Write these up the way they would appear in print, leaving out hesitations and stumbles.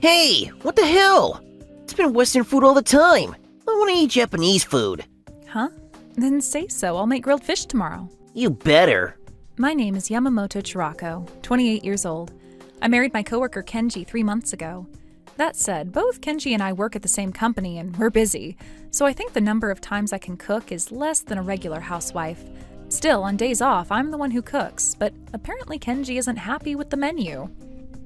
Hey, what the hell? It's been Western food all the time. I want to eat Japanese food. Huh? Then say so. I'll make grilled fish tomorrow. You better. My name is Yamamoto Chirako, 28 years old. I married my coworker Kenji 3 months ago. That said, both Kenji and I work at the same company and we're busy, so I think the number of times I can cook is less than a regular housewife. Still, on days off, I'm the one who cooks, but apparently Kenji isn't happy with the menu.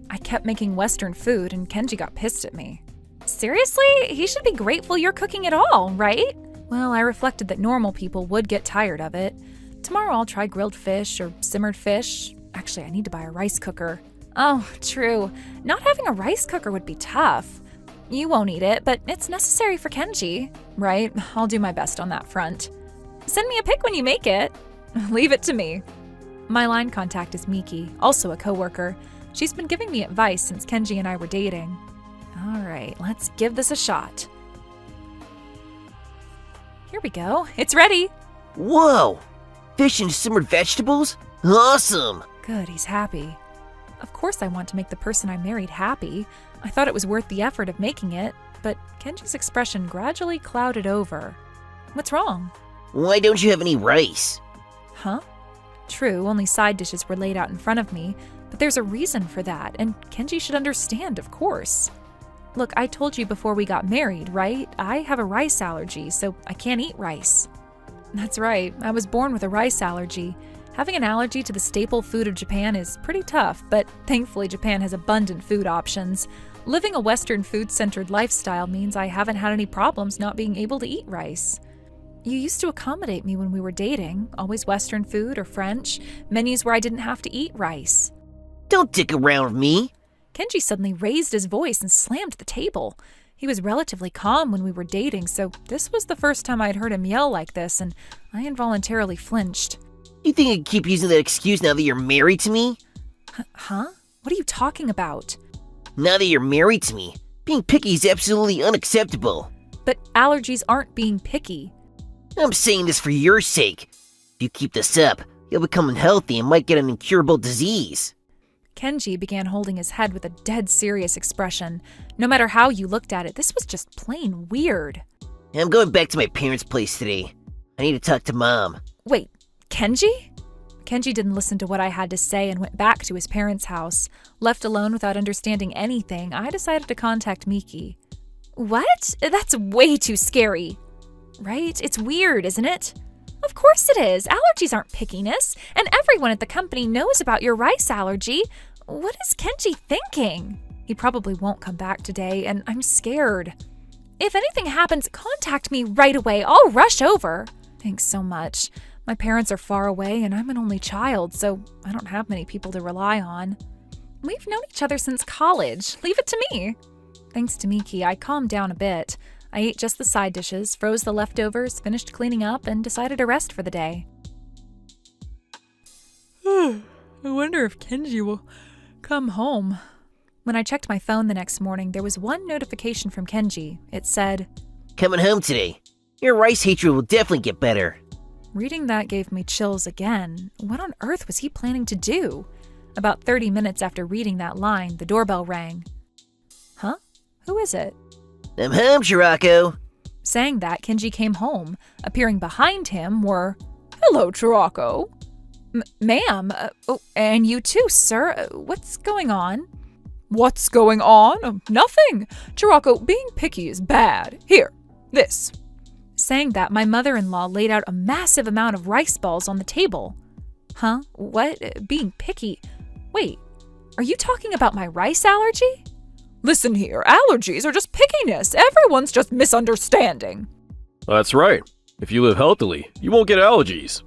I kept making Western food and Kenji got pissed at me. Seriously? He should be grateful you're cooking at all, right? Well, I reflected that normal people would get tired of it. Tomorrow I'll try grilled fish or simmered fish. Actually, I need to buy a rice cooker. Oh, true. Not having a rice cooker would be tough. You won't eat it, but it's necessary for Kenji. Right? I'll do my best on that front. Send me a pic when you make it. Leave it to me. My line contact is Miki, also a coworker. She's been giving me advice since Kenji and I were dating. All right, let's give this a shot. Here we go. It's ready. Whoa! Fish and simmered vegetables? Awesome! Good, he's happy. Of course I want to make the person I married happy. I thought it was worth the effort of making it, but Kenji's expression gradually clouded over. What's wrong? Why don't you have any rice? Huh? True, only side dishes were laid out in front of me, but there's a reason for that, and Kenji should understand, of course. Look, I told you before we got married, right? I have a rice allergy, so I can't eat rice. That's right, I was born with a rice allergy. Having an allergy to the staple food of Japan is pretty tough, but thankfully Japan has abundant food options. Living a Western food-centered lifestyle means I haven't had any problems not being able to eat rice. You used to accommodate me when we were dating, always Western food or French, menus where I didn't have to eat rice. Don't dick around with me. Kenji suddenly raised his voice and slammed the table. He was relatively calm when we were dating, so this was the first time I'd heard him yell like this, and I involuntarily flinched. You think I can keep using that excuse now that you're married to me? Huh? What are you talking about? Now that you're married to me, being picky is absolutely unacceptable. But allergies aren't being picky. I'm saying this for your sake. If you keep this up, you'll become unhealthy and might get an incurable disease. Kenji began holding his head with a dead serious expression. No matter how you looked at it, this was just plain weird. I'm going back to my parents' place today. I need to talk to Mom. Wait, Kenji? Kenji didn't listen to what I had to say and went back to his parents' house. Left alone without understanding anything, I decided to contact Miki. What? That's way too scary. Right? It's weird, isn't it? Of course it is. Allergies aren't pickiness, and everyone at the company knows about your rice allergy. What is Kenji thinking? He probably won't come back today, and I'm scared. If anything happens, contact me right away. I'll rush over. Thanks so much. My parents are far away, and I'm an only child, so I don't have many people to rely on. We've known each other since college. Leave it to me. Thanks to Miki, I calmed down a bit. I ate just the side dishes, froze the leftovers, finished cleaning up, and decided to rest for the day. I wonder if Kenji will come home. When I checked my phone the next morning, there was one notification from Kenji. It said, Coming home today. Your rice hatred will definitely get better. Reading that gave me chills again. What on earth was he planning to do? About 30 minutes after reading that line, the doorbell rang. Huh? Who is it? I'm home, Chirako. Saying that, Kenji came home. Appearing behind him were, Hello, Chirako. Ma'am. Oh, and you too, sir. What's going on? What's going on? Nothing. Chirako, being picky is bad. Here, this. Saying that, my mother-in-law laid out a massive amount of rice balls on the table. Huh? What? Being picky? Wait, are you talking about my rice allergy? Listen here, allergies are just pickiness. Everyone's just misunderstanding. That's right. If you live healthily, you won't get allergies.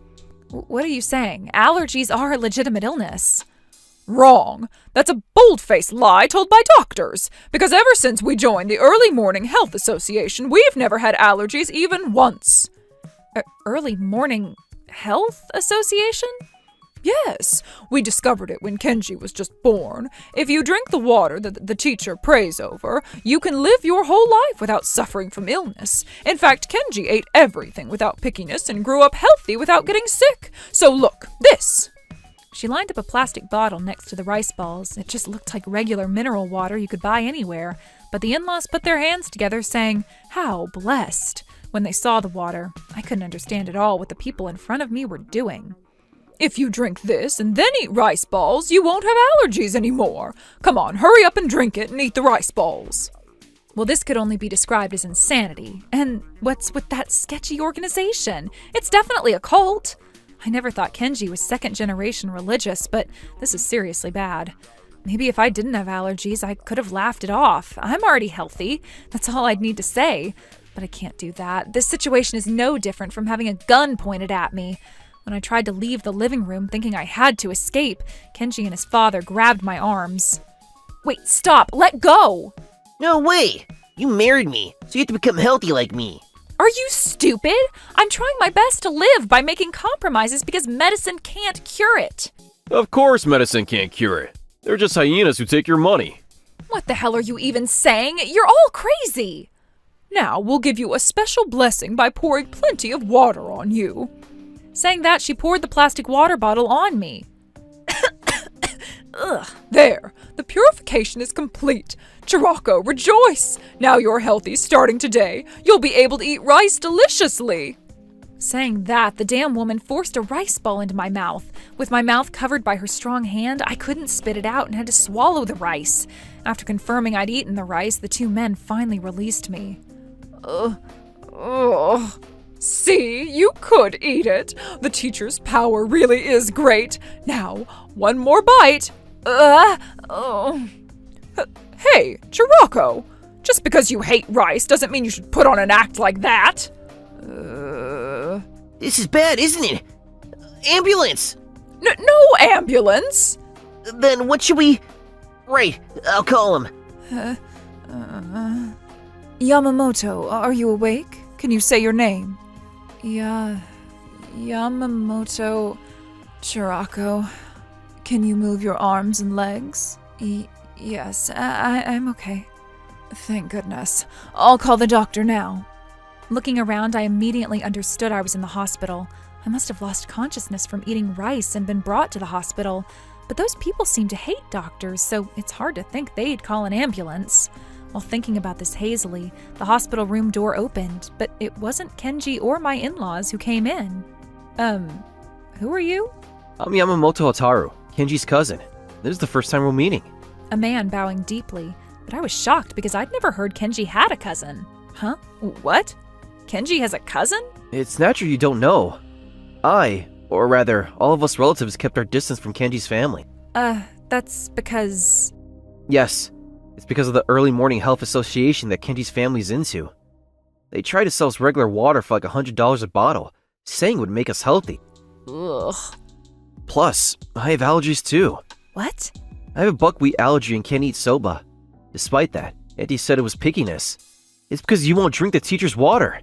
What are you saying? Allergies are a legitimate illness. Wrong. That's a bold-faced lie told by doctors. Because ever since we joined the Early Morning Health Association, we've never had allergies even once. Early Morning Health Association? Yes, we discovered it when Kenji was just born. If you drink the water that the teacher prays over, you can live your whole life without suffering from illness. In fact, Kenji ate everything without pickiness and grew up healthy without getting sick. So look, this. She lined up a plastic bottle next to the rice balls. It just looked like regular mineral water you could buy anywhere, but the in-laws put their hands together saying, "How blessed," when they saw the water. I couldn't understand at all what the people in front of me were doing. "If you drink this and then eat rice balls, you won't have allergies anymore. Come on, hurry up and drink it and eat the rice balls." Well, this could only be described as insanity. And what's with that sketchy organization? It's definitely a cult. I never thought Kenji was second-generation religious, but this is seriously bad. Maybe if I didn't have allergies, I could have laughed it off. I'm already healthy. That's all I'd need to say. But I can't do that. This situation is no different from having a gun pointed at me. When I tried to leave the living room thinking I had to escape, Kenji and his father grabbed my arms. "Wait, stop! Let go!" No way! You married me, so you have to become healthy like me. Are you stupid? I'm trying my best to live by making compromises because medicine can't cure it. Of course medicine can't cure it. They're just hyenas who take your money. What the hell are you even saying? You're all crazy. Now we'll give you a special blessing by pouring plenty of water on you. Saying that, she poured the plastic water bottle on me. Ugh. There, the purification is complete. Chirako, rejoice! Now you're healthy starting today. You'll be able to eat rice deliciously. Saying that, the damn woman forced a rice ball into my mouth. With my mouth covered by her strong hand, I couldn't spit it out and had to swallow the rice. After confirming I'd eaten the rice, the two men finally released me. See, you could eat it. The teacher's power really is great. Now, one more bite. Hey, Chirako, just because you hate rice doesn't mean you should put on an act like that. This is bad, isn't it? Ambulance! No ambulance! Then what should we... Right, I'll call him. Yamamoto, are you awake? Can you say your name? Yamamoto Chirako. Can you move your arms and legs? Yes, I'm okay. Thank goodness. I'll call the doctor now. Looking around, I immediately understood I was in the hospital. I must have lost consciousness from eating rice and been brought to the hospital. But those people seem to hate doctors, so it's hard to think they'd call an ambulance. While thinking about this hazily, the hospital room door opened, but it wasn't Kenji or my in-laws who came in. Who are you? I'm Yamamoto Ataru, Kenji's cousin. This is the first time we're meeting. A man bowing deeply, but I was shocked because I'd never heard Kenji had a cousin. Huh? What? Kenji has a cousin? It's natural you don't know. Or rather, all of us relatives kept our distance from Kenji's family. That's because... Yes, it's because of the early morning health association that Kenji's family's into. They try to sell us regular water for like $100 a bottle, saying it would make us healthy. Ugh. Plus, I have allergies too. What? I have a buckwheat allergy and can't eat soba. Despite that, Auntie said it was pickiness. It's because you won't drink the teacher's water.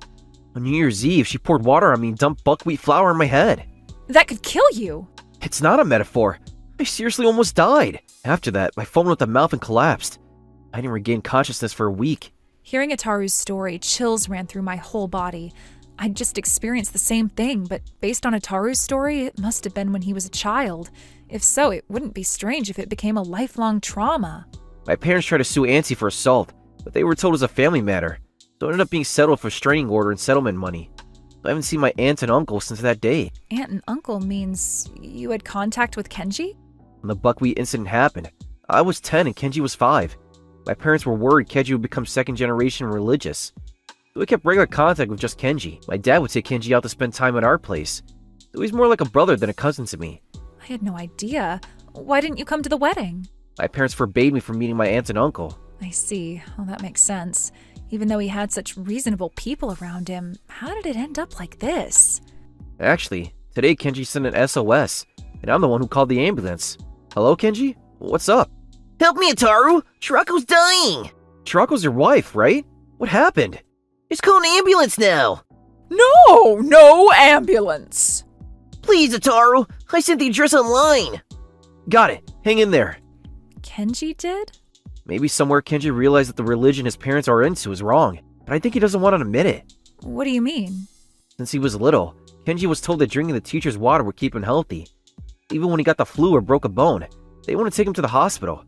On New Year's Eve, she poured water on me and dumped buckwheat flour in my head. That could kill you. It's not a metaphor. I seriously almost died. After that, I foamed at the mouth and collapsed. I didn't regain consciousness for a week. Hearing Ataru's story, chills ran through my whole body. I'd just experienced the same thing, but based on Ataru's story, it must have been when he was a child. If so, it wouldn't be strange if it became a lifelong trauma. My parents tried to sue Auntie for assault, but they were told it was a family matter, so it ended up being settled for restraining order and settlement money. I haven't seen my aunt and uncle since that day. Aunt and uncle means you had contact with Kenji? When the buckwheat incident happened, I was 10 and Kenji was 5. My parents were worried Kenji would become second-generation religious, so we kept regular contact with just Kenji. My dad would take Kenji out to spend time at our place, so he's more like a brother than a cousin to me. I had no idea. Why didn't you come to the wedding? My parents forbade me from meeting my aunt and uncle. I see. Well, that makes sense. Even though he had such reasonable people around him, how did it end up like this? Actually, today Kenji sent an SOS, and I'm the one who called the ambulance. Hello, Kenji? What's up? Help me, Ataru! Chirako's dying! Chirako's your wife, right? What happened? Just call an ambulance now! No ambulance! Please, Ataru! I sent the address online! Got it. Hang in there. Kenji did? Maybe somewhere Kenji realized that the religion his parents are into is wrong, but I think he doesn't want to admit it. What do you mean? Since he was little, Kenji was told that drinking the teacher's water would keep him healthy. Even when he got the flu or broke a bone, they want to take him to the hospital.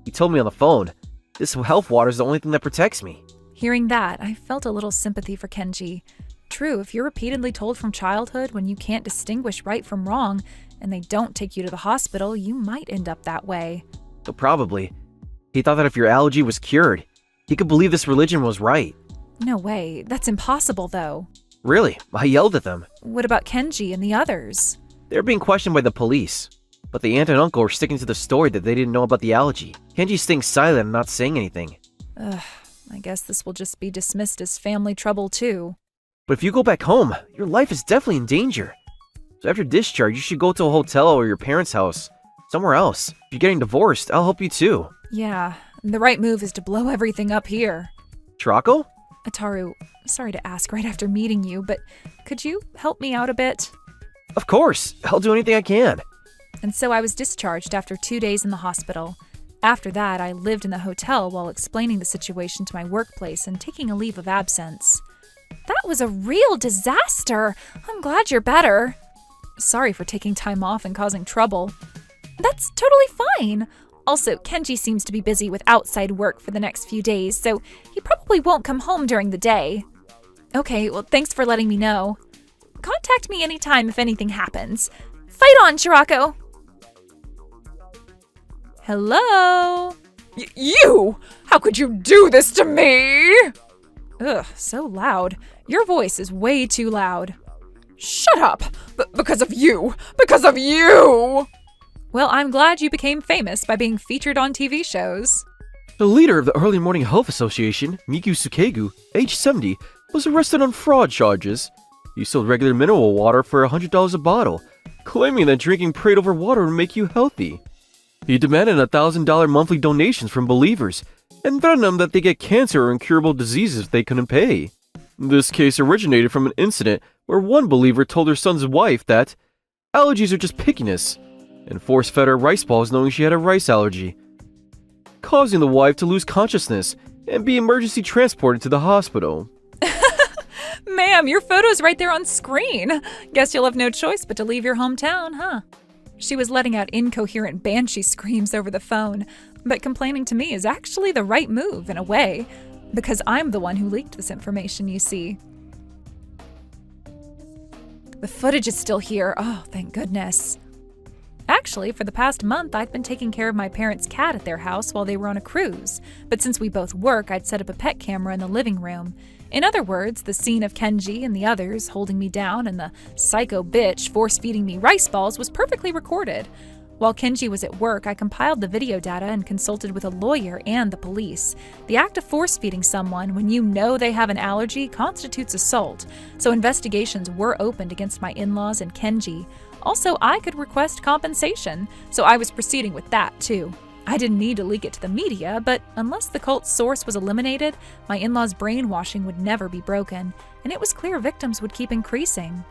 He told me on the phone, this health water is the only thing that protects me. Hearing that, I felt a little sympathy for Kenji. True, if you're repeatedly told from childhood when you can't distinguish right from wrong, and they don't take you to the hospital, you might end up that way. So probably. He thought that if your allergy was cured, he could believe this religion was right. No way, that's impossible though. Really? I yelled at them. What about Kenji and the others? They're being questioned by the police. But the aunt and uncle are sticking to the story that they didn't know about the allergy. Kenji's staying silent and not saying anything. I guess this will just be dismissed as family trouble too. But if you go back home, your life is definitely in danger. So after discharge, you should go to a hotel or your parents' house. Somewhere else. If you're getting divorced, I'll help you too. Yeah, the right move is to blow everything up here. Chirako? Ataru, sorry to ask right after meeting you, but could you help me out a bit? Of course. I'll do anything I can. And so I was discharged after 2 days in the hospital. After that, I lived in the hotel while explaining the situation to my workplace and taking a leave of absence. That was a real disaster. I'm glad you're better. Sorry for taking time off and causing trouble. That's totally fine. Also, Kenji seems to be busy with outside work for the next few days, so he probably won't come home during the day. Okay, well, thanks for letting me know. Contact me anytime if anything happens. Fight on, Chirako! Hello? You! How could you do this to me? Ugh, so loud. Your voice is way too loud. Shut up! Because of you! Because of you! Well, I'm glad you became famous by being featured on TV shows. The leader of the Early Morning Health Association, Miku Sukegu, age 70, was arrested on fraud charges. He sold regular mineral water for $100 a bottle, claiming that drinking prayed over water would make you healthy. He demanded $1,000 monthly donations from believers and threatened them that they get cancer or incurable diseases if they couldn't pay. This case originated from an incident where one believer told her son's wife that allergies are just pickiness and force-fed her rice balls knowing she had a rice allergy, causing the wife to lose consciousness and be emergency transported to the hospital. Ma'am, your photo's right there on screen. Guess you'll have no choice but to leave your hometown, huh? She was letting out incoherent banshee screams over the phone, but complaining to me is actually the right move in a way, because I'm the one who leaked this information, you see. The footage is still here. Oh, thank goodness. Actually, for the past month, I'd been taking care of my parents' cat at their house while they were on a cruise, but since we both work, I'd set up a pet camera in the living room. In other words, the scene of Kenji and the others holding me down and the psycho bitch force-feeding me rice balls was perfectly recorded. While Kenji was at work, I compiled the video data and consulted with a lawyer and the police. The act of force-feeding someone when you know they have an allergy constitutes assault, so investigations were opened against my in-laws and Kenji. Also, I could request compensation, so I was proceeding with that too. I didn't need to leak it to the media, but unless the cult's source was eliminated, my in-laws' brainwashing would never be broken, and it was clear victims would keep increasing.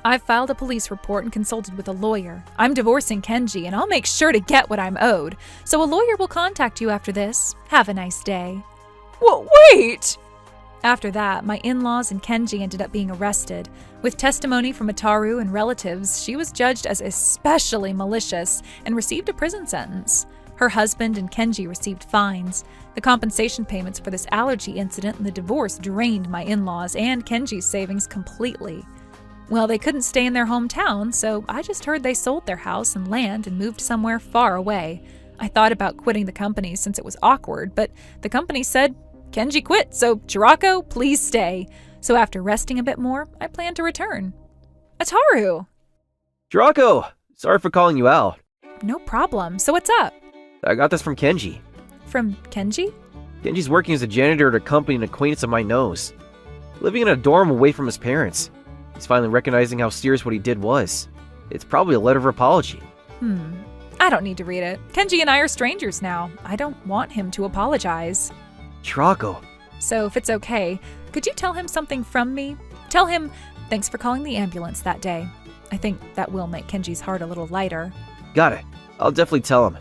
I've filed a police report and consulted with a lawyer. I'm divorcing Kenji, and I'll make sure to get what I'm owed, so a lawyer will contact you after this. Have a nice day. Well, wait! After that, my in-laws and Kenji ended up being arrested. With testimony from Ataru and relatives, she was judged as especially malicious and received a prison sentence. Her husband and Kenji received fines. The compensation payments for this allergy incident and the divorce drained my in-laws and Kenji's savings completely. Well, they couldn't stay in their hometown, so I just heard they sold their house and land and moved somewhere far away. I thought about quitting the company since it was awkward, but the company said, Kenji quit, so Chirako, please stay. So after resting a bit more, I plan to return. Ataru! Chirako! Sorry for calling you out. No problem. So what's up? I got this from Kenji. From Kenji? Kenji's working as a janitor at a company an acquaintance of mine knows. Living in a dorm away from his parents. He's finally recognizing how serious what he did was. It's probably a letter of apology. I don't need to read it. Kenji and I are strangers now. I don't want him to apologize. Chirako. So if it's okay, could you tell him something from me? Tell him, thanks for calling the ambulance that day. I think that will make Kenji's heart a little lighter. Got it. I'll definitely tell him.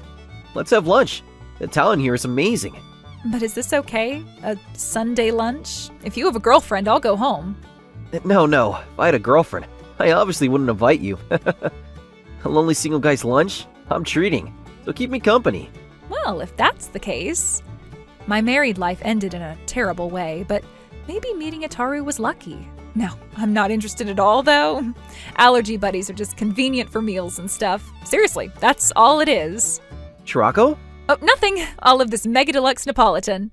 Let's have lunch. The talent here is amazing. But is this okay? A Sunday lunch? If you have a girlfriend, I'll go home. No. If I had a girlfriend, I obviously wouldn't invite you. A lonely single guy's lunch? I'm treating, so keep me company. Well, if that's the case. My married life ended in a terrible way, but maybe meeting Ataru was lucky. No, I'm not interested at all, though. Allergy buddies are just convenient for meals and stuff. Seriously, that's all it is. Chirako? Oh, nothing. All of this mega deluxe Neapolitan.